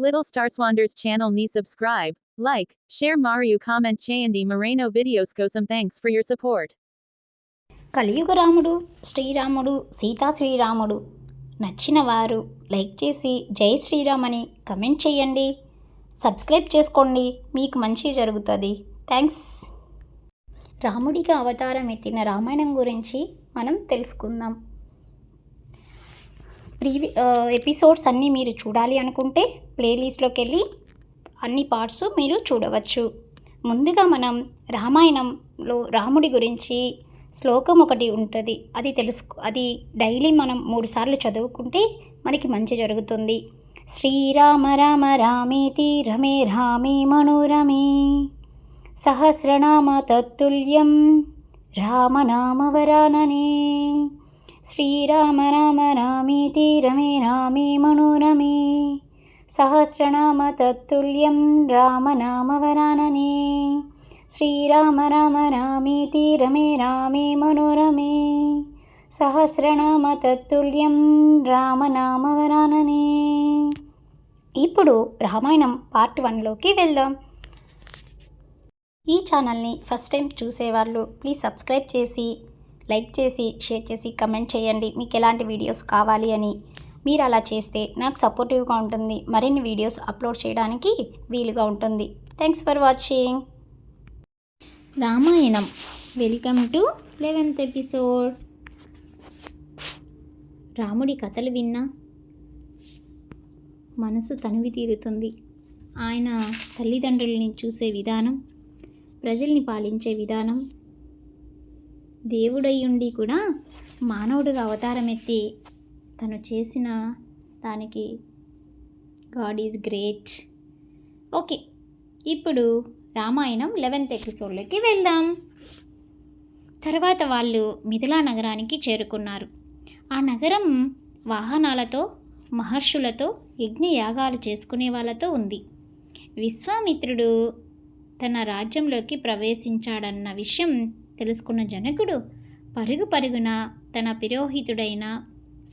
Little Star Swanders channel ni subscribe, like, share Mario comment చేయండి Moreno videos కోసం thanks for your support. కలియుగ రాముడు శ్రీరాముడు సీతా శ్రీరాముడు నచ్చిన వారు లైక్ చేసి జై శ్రీరామ్ అని కమెంట్ చేయండి. సబ్స్క్రైబ్ చేసుకోండి, మీకు మంచి జరుగుతుంది. థ్యాంక్స్. రాముడిగా అవతారం ఎత్తిన రామాయణం గురించి మనం తెలుసుకుందాం. ఎపిసోడ్స్ అన్నీ మీరు చూడాలి అనుకుంటే ప్లేలిస్ట్లోకి వెళ్ళి అన్ని పార్ట్స్ మీరు చూడవచ్చు. ముందుగా మనం రామాయణంలో రాముడి గురించి శ్లోకం ఒకటి ఉంటుంది, అది డైలీ మనం 3 సార్లు చదువుకుంటే మనకి మంచి జరుగుతుంది. శ్రీరామ రామ రామేతి రమే రామే మనోరమే సహస్రనామ తత్తుల్యం రామనామవరాననే. శ్రీరామ రామ రామేతి రమే రామే మనోరమే సహస్రనామ తత్తుల్యం రామనామవరాననే. శ్రీరామ రామ రామేతి రమే రామే మనోరమే సహస్రనామ తత్తుల్యం రామనామవరాననే. ఇప్పుడు రామాయణం పార్ట్ 1లోకి వెళ్దాం. ఈ ఛానల్ని ఫస్ట్ టైం చూసేవాళ్ళు ప్లీజ్ సబ్స్క్రైబ్ చేసి లైక్ చేసి షేర్ చేసి కమెంట్ చేయండి మీకు ఎలాంటి వీడియోస్ కావాలి అని. మీరు అలా చేస్తే నాకు సపోర్టివ్గా ఉంటుంది, మరిన్ని వీడియోస్ అప్లోడ్ చేయడానికి వీలుగా ఉంటుంది. Thanks for watching. Ramayanam welcome to 11th episode. రాముడి కథలు విన్నా మనసు తనివి తీరుతుంది. ఆయన తల్లిదండ్రుల్ని చూసే విధానం, ప్రజల్ని పాలించే విధానం, దేవుడయ్యుండి కూడా మానవుడిగా అవతారం ఎత్తి తను చేసిన దానికి గాడ్ ఈజ్ గ్రేట్. ఓకే, ఇప్పుడు రామాయణం 11th ఎపిసోడ్లోకి వెళ్దాం. తర్వాత వాళ్ళు మిథిలా నగరానికి చేరుకున్నారు. ఆ నగరం వాహనాలతో, మహర్షులతో, యజ్ఞయాగాలు చేసుకునే వాళ్ళతో ఉంది. విశ్వామిత్రుడు తన రాజ్యంలోకి ప్రవేశించాడన్న విషయం తెలుసుకున్న జనకుడు పరుగు పరుగున తన పురోహితుడైన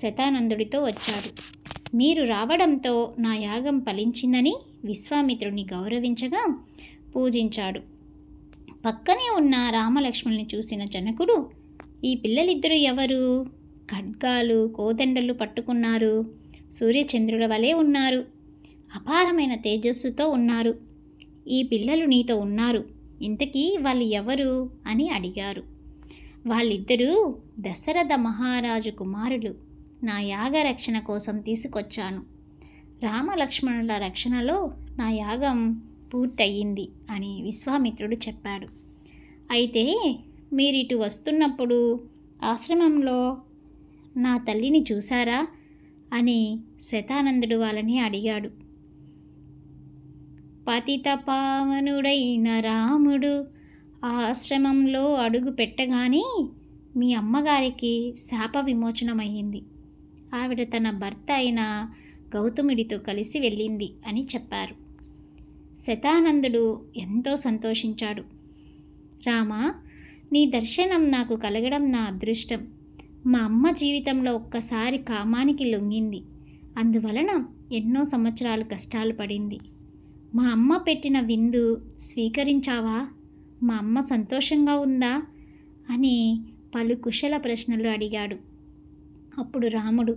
శతానందుడితో వచ్చాడు. మీరు రావడంతో నా యాగం ఫలించిందని విశ్వామిత్రుడిని గౌరవించగా పూజించాడు. పక్కనే ఉన్న రామలక్ష్మణుని చూసిన జనకుడు, ఈ పిల్లలిద్దరూ ఎవరు? ఖడ్గాలు కోదండలు పట్టుకున్నారు, సూర్యచంద్రుల వలె ఉన్నారు, అపారమైన తేజస్సుతో ఉన్నారు. ఈ పిల్లలు నీతో ఉన్నారు, ఇంతకీ వాళ్ళు ఎవరు అని అడిగారు. వాళ్ళిద్దరూ దశరథ మహారాజు కుమారులు, నా యాగ రక్షణ కోసం తీసుకొచ్చాను. రామలక్ష్మణుల రక్షణలో నా యాగం పూర్తయింది అని విశ్వామిత్రుడు చెప్పాడు. అయితే మీరిటు వస్తున్నప్పుడు ఆశ్రమంలో నా తల్లిని చూశారా అని శతానందుడు వాళ్ళని అడిగాడు. పతిత పావనుడైన రాముడు ఆశ్రమంలో అడుగు పెట్టగానే మీ అమ్మగారికి శాప విమోచనమయ్యింది. ఆవిడ తన భర్త అయిన గౌతముడితో కలిసి వెళ్ళింది అని చెప్పారు. శతానందుడు ఎంతో సంతోషించాడు. రామా, నీ దర్శనం నాకు కలగడం నా అదృష్టం. మా అమ్మ జీవితంలో ఒక్కసారి కామానికి లొంగింది, అందువలన ఎన్నో సంవత్సరాలు కష్టాలు పడింది. మా అమ్మ పెట్టిన విందు స్వీకరించావా? మా అమ్మ సంతోషంగా ఉందా అని పలు కుశల ప్రశ్నలు అడిగాడు. అప్పుడు రాముడు,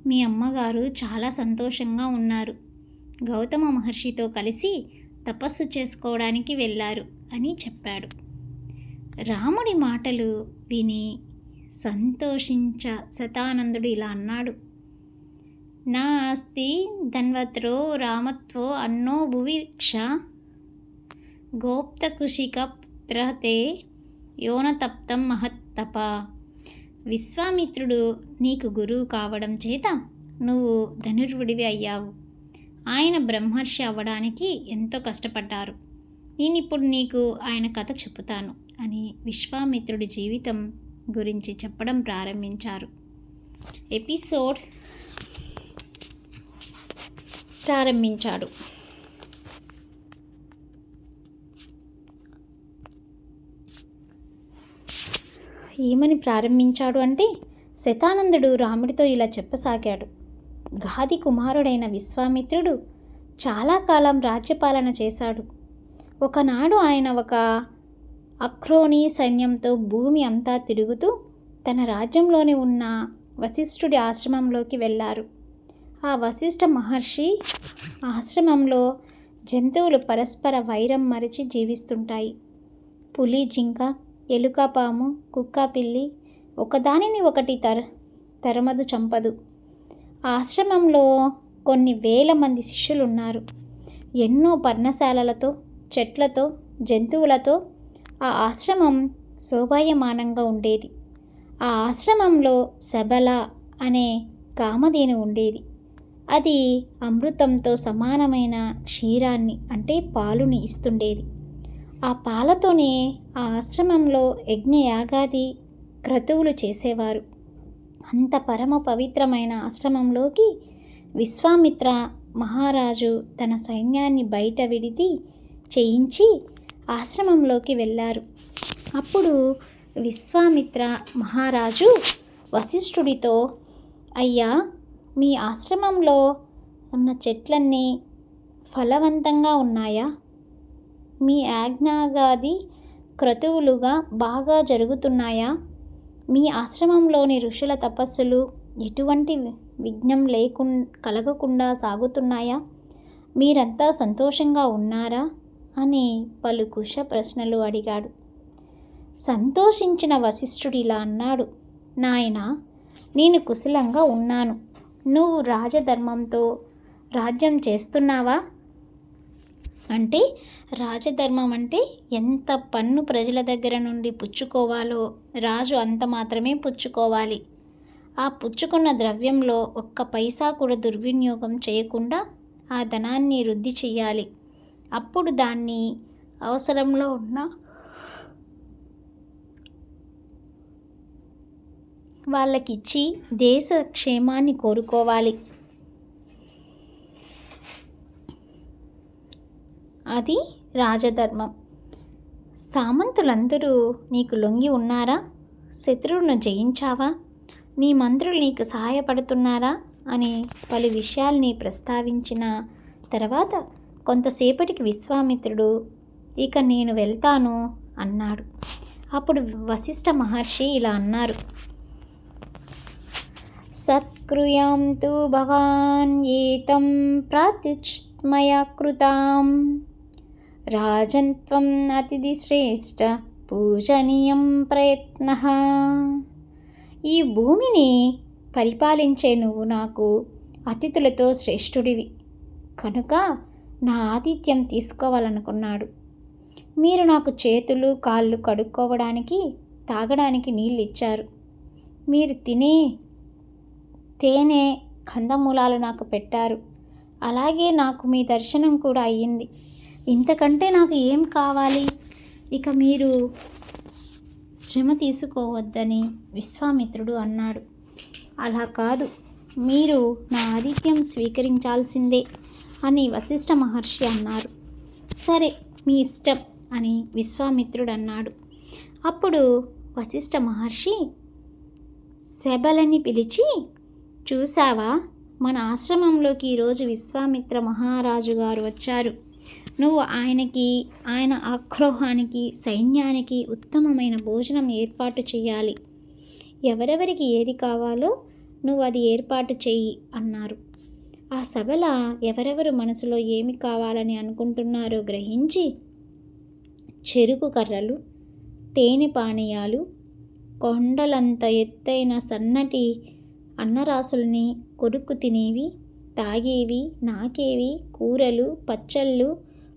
మీ అమ్మగారు చాలా సంతోషంగా ఉన్నారు, గౌతమ మహర్షితో కలిసి తపస్సు చేసుకోవడానికి వెళ్ళారు అని చెప్పాడు. రాముడి మాటలు విని శతానందుడు ఇలా అన్నాడు. నాస్తి ధన్వత్రో రామత్వో అన్నో భువిక్ష గోప్తకుశిక పుత్రతే యోనతప్తం మహత్తప. విశ్వామిత్రుడు నీకు గురువు కావడం చేత నువ్వు ధనుర్వుడివి అయ్యావు. ఆయన బ్రహ్మర్షి అవ్వడానికి ఎంతో కష్టపడ్డారు. నేనిప్పుడు నీకు ఆయన కథ చెబుతాను అని విశ్వామిత్రుడి జీవితం గురించి చెప్పడం ప్రారంభించారు. ఎపిసోడ్ ప్రారంభించాడు. ఏమని ప్రారంభించాడు అంటే, శతానందుడు రాముడితో ఇలా చెప్పసాగాడు. గాది కుమారుడైన విశ్వామిత్రుడు చాలా కాలం రాజ్యపాలన చేశాడు. ఒకనాడు ఆయన ఒక అక్రోని సైన్యంతో భూమి అంతా తిరుగుతూ తన రాజ్యంలోని ఉన్న వశిష్ఠుడి ఆశ్రమంలోకి వెళ్ళారు. ఆ వశిష్ఠ మహర్షి ఆశ్రమంలో జంతువులు పరస్పర వైరం మరిచి జీవిస్తుంటాయి. పులి, జింక, ఎలుక, పాము, కుక్క, పిల్లి ఒకదానిని ఒకటి తరమదు, చంపదు. ఆశ్రమంలో కొన్ని వేల మంది శిష్యులున్నారు. ఎన్నో పర్ణశాలలతో, చెట్లతో, జంతువులతో ఆ ఆశ్రమం శోభాయమానంగా ఉండేది. ఆ ఆశ్రమంలో శబల అనే కామధేను ఉండేది. అది అమృతంతో సమానమైన క్షీరాన్ని అంటే పాలుని ఇస్తుండేది. ఆ పాలతోనే ఆ ఆశ్రమంలో యజ్ఞయాగాది క్రతువులు చేసేవారు. అంత పరమ పవిత్రమైన ఆశ్రమంలోకి విశ్వామిత్ర మహారాజు తన సైన్యాన్ని బయట విడిది చేయించి ఆశ్రమంలోకి వెళ్ళారు. అప్పుడు విశ్వామిత్ర మహారాజు వశిష్ఠుడితో, అయ్యా, మీ ఆశ్రమంలో ఉన్న చెట్లన్నీ ఫలవంతంగా ఉన్నాయా? మీ యాజ్ఞాగాది క్రతువులుగా బాగా జరుగుతున్నాయా? మీ ఆశ్రమంలోని ఋషుల తపస్సులు ఎటువంటి విఘ్నం కలగకుండా సాగుతున్నాయా? మీరంతా సంతోషంగా ఉన్నారా అని పలు కుశ ప్రశ్నలు అడిగాడు. సంతోషించిన వశిష్ఠుడు ఇలా అన్నాడు, నాయనా, నేను కుశలంగా ఉన్నాను. నువ్వు రాజధర్మంతో రాజ్యం చేస్తున్నావా? అంటే రాజధర్మం అంటే ఎంత పన్ను ప్రజల దగ్గర నుండి పుచ్చుకోవాలో రాజు అంత మాత్రమే పుచ్చుకోవాలి. ఆ పుచ్చుకున్న ద్రవ్యంలో ఒక్క పైసా కూడా దుర్వినియోగం చేయకుండా ఆ ధనాన్ని వృద్ధి చెయ్యాలి. అప్పుడు దాన్ని అవసరంలో ఉన్న వాళ్ళకిచ్చి దేశ క్షేమాన్ని కోరుకోవాలి. అది రాజధర్మం. సామంతులందరూ నీకు లొంగి ఉన్నారా? శత్రువులను జయించావా? నీ మంత్రులు నీకు సహాయపడుతున్నారా అని పలు విషయాల్ని ప్రస్తావించిన తర్వాత కొంతసేపటికి విశ్వామిత్రుడు, ఇక నేను వెళ్తాను అన్నాడు. అప్పుడు వశిష్ఠ మహర్షి ఇలా అన్నారు, సత్క్రియాం తు భవాన్ ఏతం ప్రాత్యుచ్మయా కృతాం రాజన్త్వం అతిథి శ్రేష్ఠ పూజనీయం ప్రయత్నః. ఈ భూమిని పరిపాలించే నువ్వు నాకు అతిథులతో శ్రేష్ఠుడివి కనుక నా ఆతిథ్యం తీసుకోవాలనుకున్నాడు. మీరు నాకు చేతులు కాళ్ళు కడుక్కోవడానికి, తాగడానికి నీళ్ళు ఇచ్చారు. మీరు తినే తేనె కందమూలాలు నాకు పెట్టారు. అలాగే నాకు మీ దర్శనం కూడా అయ్యింది. ఇంతకంటే నాకు ఏం కావాలి? ఇక మీరు శ్రమ తీసుకోవద్దని విశ్వామిత్రుడు అన్నాడు. అలా కాదు, మీరు నా ఆతిథ్యం స్వీకరించాల్సిందే అని వశిష్ఠ మహర్షి అన్నారు. సరే, మీ ఇష్టం అని విశ్వామిత్రుడు అన్నాడు. అప్పుడు వశిష్ఠ మహర్షి శబలని పిలిచి, చూసావా, మన ఆశ్రమంలోకి ఈరోజు విశ్వామిత్ర మహారాజు గారు వచ్చారు. నువ్వు ఆయన ఆగ్రహానికి, సైన్యానికి ఉత్తమమైన భోజనం ఏర్పాటు చేయాలి. ఎవరెవరికి ఏది కావాలో నువ్వు అది ఏర్పాటు చెయ్యి అన్నారు. ఆ సభల ఎవరెవరు మనసులో ఏమి కావాలని అనుకుంటున్నారో గ్రహించి చెరుకు కర్రలు, తేనె పానీయాలు, కొండలంత ఎత్తైన సన్నటి అన్నరాసుల్ని, కొరుక్కు తినేవి, తాగేవి, నాకేవి, కూరలు, పచ్చళ్ళు,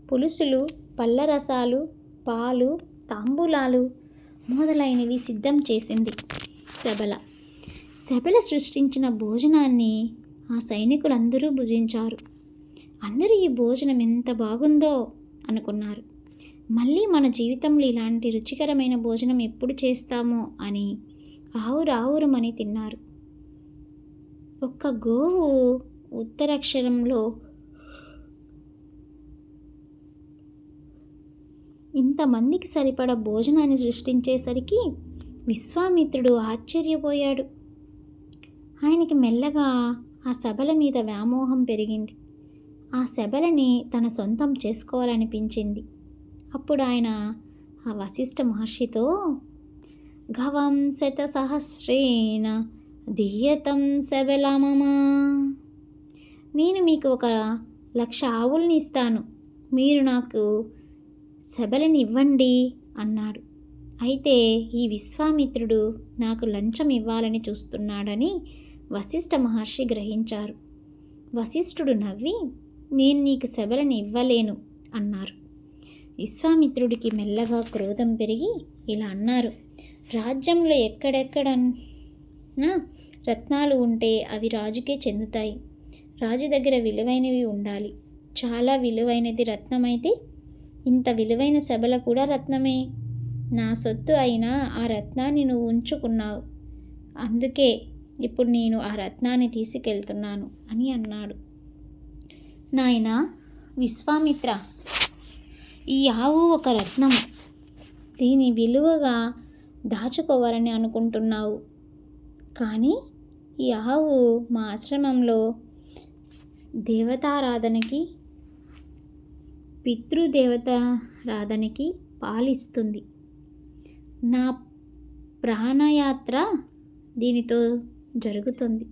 పులుసులు, పళ్ళ రసాలు, పాలు, తాంబూలాలు మొదలైనవి సిద్ధం చేసింది శబల సృష్టించిన భోజనాన్ని ఆ సైనికులందరూ భుజించారు. అందరూ ఈ భోజనం ఎంత బాగుందో అనుకున్నారు. మళ్ళీ మన జీవితంలో ఇలాంటి రుచికరమైన భోజనం ఎప్పుడు చేస్తామో అని ఆవురావురమని తిన్నారు. ఒక్క గోవు ఉత్తరాక్షరంలో ఇంతమందికి సరిపడ భోజనాన్ని సృష్టించేసరికి విశ్వామిత్రుడు ఆశ్చర్యపోయాడు. ఆయనకి మెల్లగా ఆ సభల మీద వ్యామోహం పెరిగింది. ఆ శబలని తన సొంతం చేసుకోవాలనిపించింది. అప్పుడు ఆయన ఆ వశిష్ఠ మహర్షితో గవం శతసహస్రేణ దియ్యతం శబలమమా, నేను మీకు 1,00,000 ఆవుల్ని ఇస్తాను, మీరు నాకు శబలని ఇవ్వండి అన్నాడు. అయితే ఈ విశ్వామిత్రుడు నాకు లంచం ఇవ్వాలని చూస్తున్నాడని వశిష్ఠ మహర్షి గ్రహించారు. వశిష్ఠుడు నవ్వి నేను నీకు శబలని ఇవ్వలేను అన్నారు. విశ్వామిత్రుడికి మెల్లగా క్రోధం పెరిగి ఇలా అన్నారు, రాజ్యంలో ఎక్కడెక్కడన్నా రత్నాలు ఉంటే అవి రాజుకే చెందుతాయి. రాజు దగ్గర విలువైనవి ఉండాలి. చాలా విలువైనది రత్నమైతే ఇంత విలువైన శబల కూడా రత్నమే. నా సొత్తు అయినా ఆ రత్నాన్ని నువ్వు ఉంచుకున్నావు, అందుకే ఇప్పుడు నేను ఆ రత్నాన్ని తీసుకెళ్తున్నాను అని అన్నాడు. నాయనా విశ్వామిత్ర, ఈ ఆవు ఒక రత్నం, దీని విలువగా దాచుకోవాలని అనుకుంటున్నావు. కానీ ఈ ఆవు మా ఆశ్రమంలో దేవతారాధనకి, పితృదేవతారాధనకి పాలిస్తుంది. నా ప్రాణయాత్ర దీనితో జరుగుతుంది.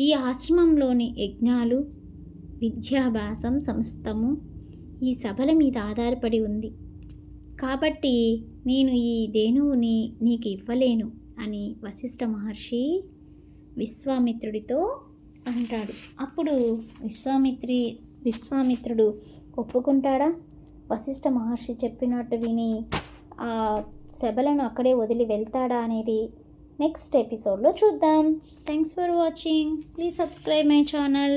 ఈ ఆశ్రమంలోని యజ్ఞాలు, విద్యాభ్యాసం సమస్తము ఈ సభల మీద ఆధారపడి ఉంది. కాబట్టి నేను ఈ ధేనువుని నీకు ఇవ్వలేను అని వశిష్ఠ మహర్షి విశ్వామిత్రుడితో అంటాడు. అప్పుడు విశ్వామిత్రుడు ఒప్పుకుంటాడా? వశిష్ఠ మహర్షి చెప్పినట్టు విని ఆ శబలను అక్కడే వదిలి వెళ్తాడా అనేది నెక్స్ట్ ఎపిసోడ్లో చూద్దాం. Thanks for watching. Please subscribe my channel.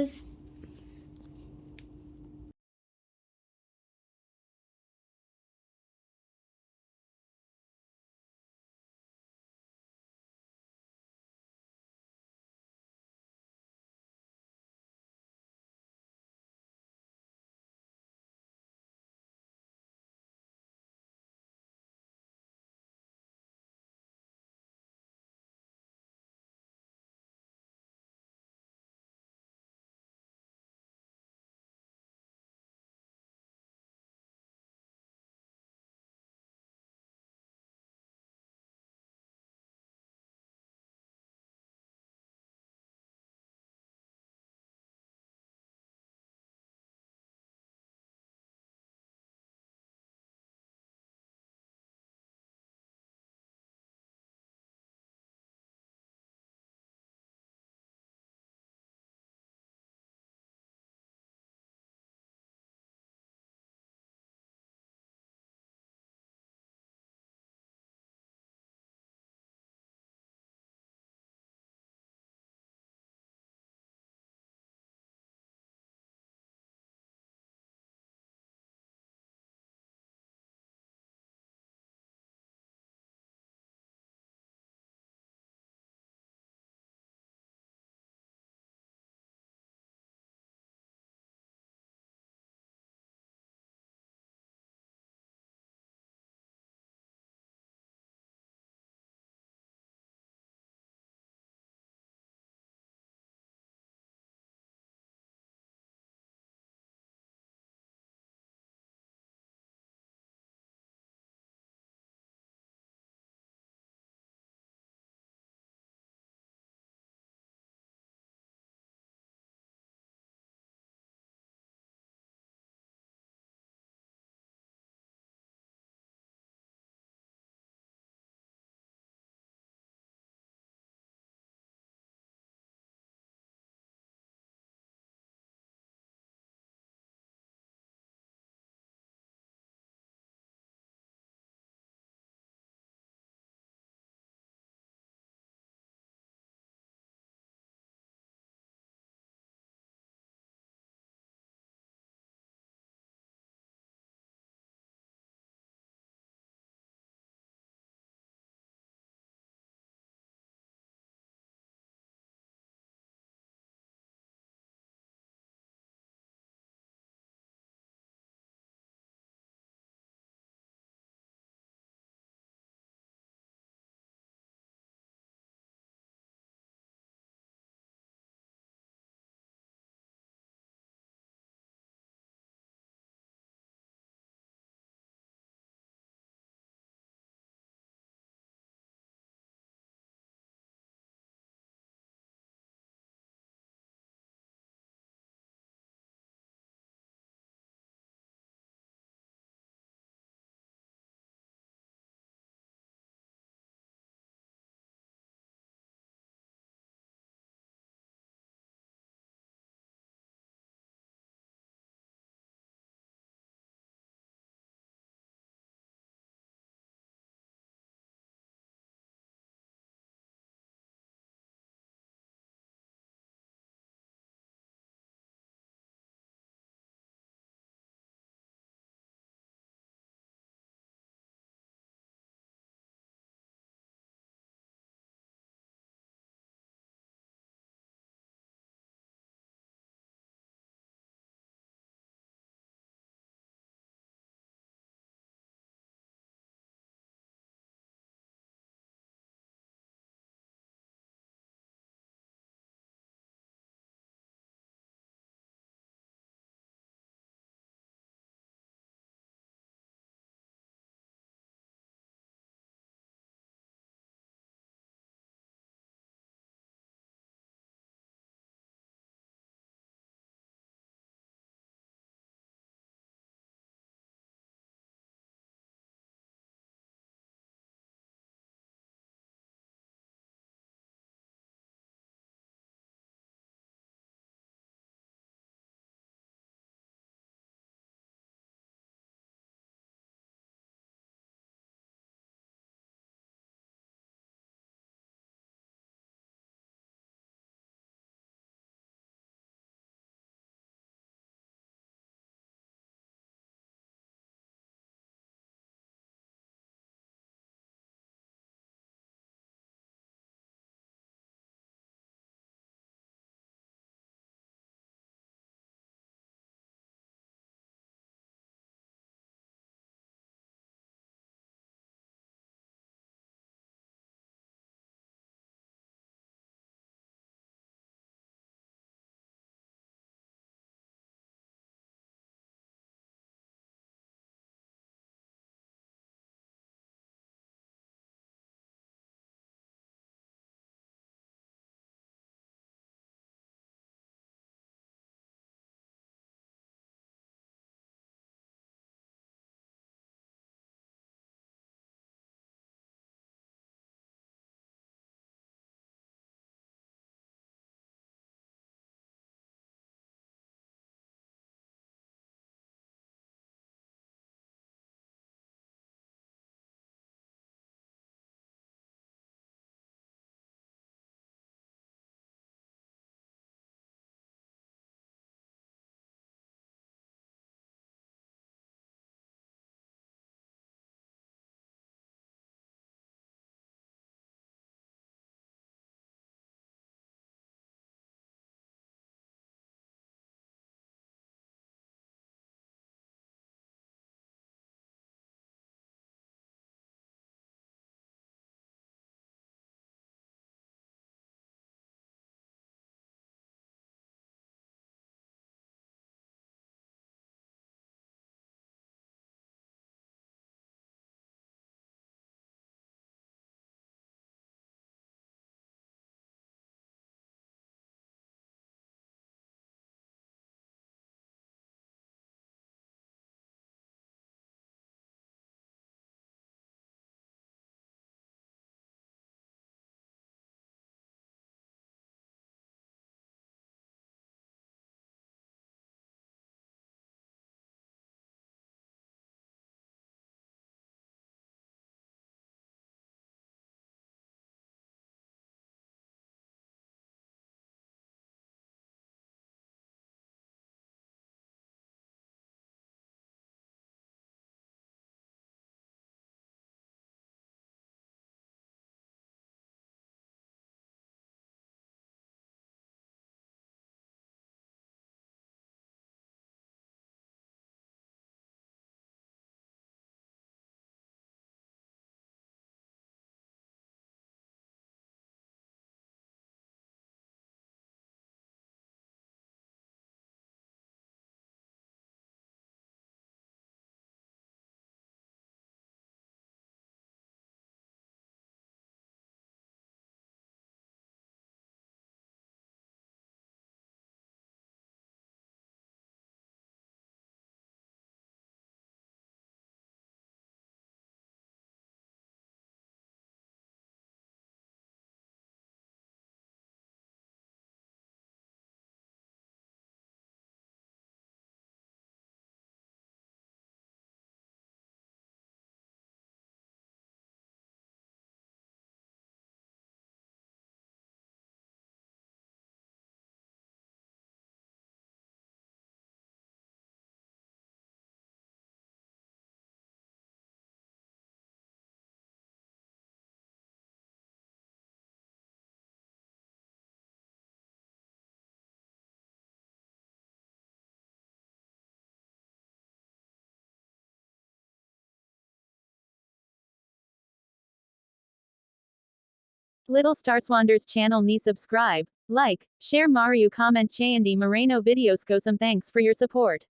Little Stars Wonders channel ni subscribe, like, share Mariu comment చేయండి Moreno videos కోసం thanks for your support.